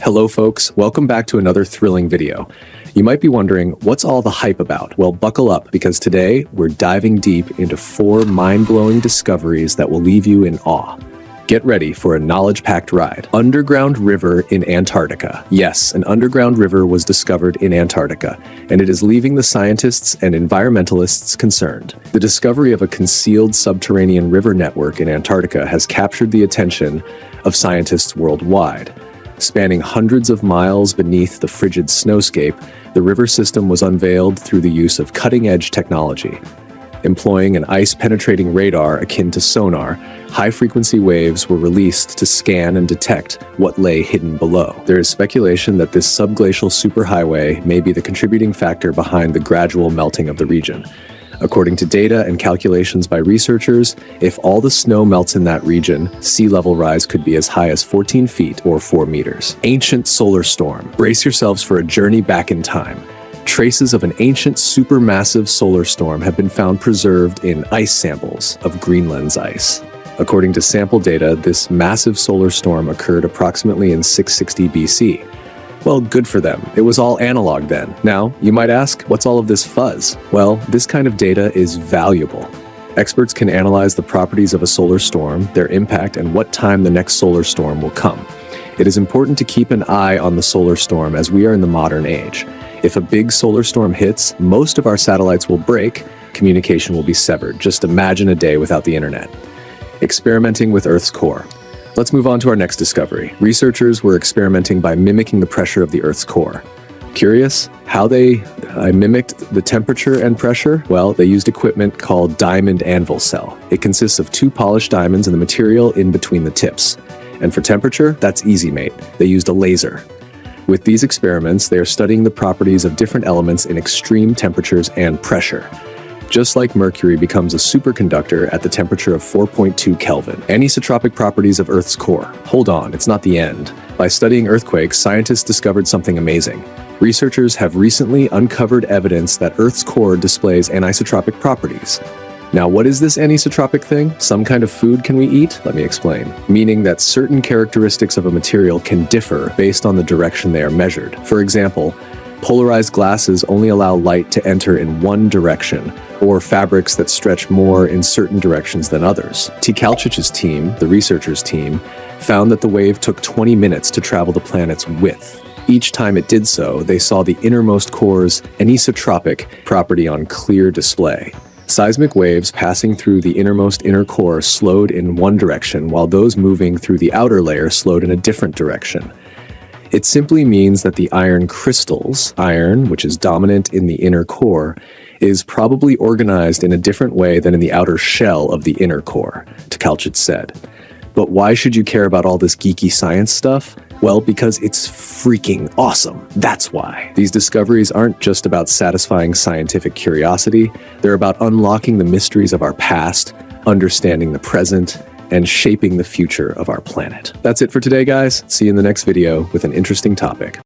Hello folks, welcome back to another thrilling video. You might be wondering, what's all the hype about? Well, buckle up, because today we're diving deep into 4 mind-blowing discoveries that will leave you in awe. Get ready for a knowledge-packed ride. Underground river in Antarctica. Yes, an underground river was discovered in Antarctica, and it is leaving the scientists and environmentalists concerned. The discovery of a concealed subterranean river network in Antarctica has captured the attention of scientists worldwide. Spanning hundreds of miles beneath the frigid snowscape, the river system was unveiled through the use of cutting-edge technology. Employing an ice-penetrating radar akin to sonar, high-frequency waves were released to scan and detect what lay hidden below. There is speculation that this subglacial superhighway may be the contributing factor behind the gradual melting of the region. According to data and calculations by researchers, if all the snow melts in that region, sea level rise could be as high as 14 feet or 4 meters. Ancient solar storm. Brace yourselves for a journey back in time. Traces of an ancient supermassive solar storm have been found preserved in ice samples of Greenland's ice. According to sample data, this massive solar storm occurred approximately in 660 BC. Well, good for them. It was all analog then. Now, you might ask, what's all of this fuzz? Well, this kind of data is valuable. Experts can analyze the properties of a solar storm, their impact, and what time the next solar storm will come. It is important to keep an eye on the solar storm as we are in the modern age. If a big solar storm hits, most of our satellites will break, communication will be severed. Just imagine a day without the internet. Experimenting with Earth's core. Let's move on to our next discovery. Researchers were experimenting by mimicking the pressure of the Earth's core. Curious how they mimicked the temperature and pressure? Well, they used equipment called diamond anvil cell. It consists of 2 polished diamonds and the material in between the tips. And for temperature, that's easy, mate. They used a laser. With these experiments, they are studying the properties of different elements in extreme temperatures and pressure. Just like mercury becomes a superconductor at the temperature of 4.2 Kelvin. Anisotropic properties of Earth's core. Hold on, it's not the end. By studying earthquakes, scientists discovered something amazing. Researchers have recently uncovered evidence that Earth's core displays anisotropic properties. Now, what is this anisotropic thing? Some kind of food can we eat? Let me explain. Meaning that certain characteristics of a material can differ based on the direction they are measured. For example, polarized glasses only allow light to enter in one direction, or fabrics that stretch more in certain directions than others. Tkalchich's team, the researchers' team, found that the wave took 20 minutes to travel the planet's width. Each time it did so, they saw the innermost core's anisotropic property on clear display. Seismic waves passing through the innermost inner core slowed in one direction, while those moving through the outer layer slowed in a different direction. It simply means that the iron crystals, iron, which is dominant in the inner core, is probably organized in a different way than in the outer shell of the inner core, Tkalchich said. But why should you care about all this geeky science stuff? Well, because it's freaking awesome. That's why. These discoveries aren't just about satisfying scientific curiosity, they're about unlocking the mysteries of our past, understanding the present, and shaping the future of our planet. That's it for today, guys. See you in the next video with an interesting topic.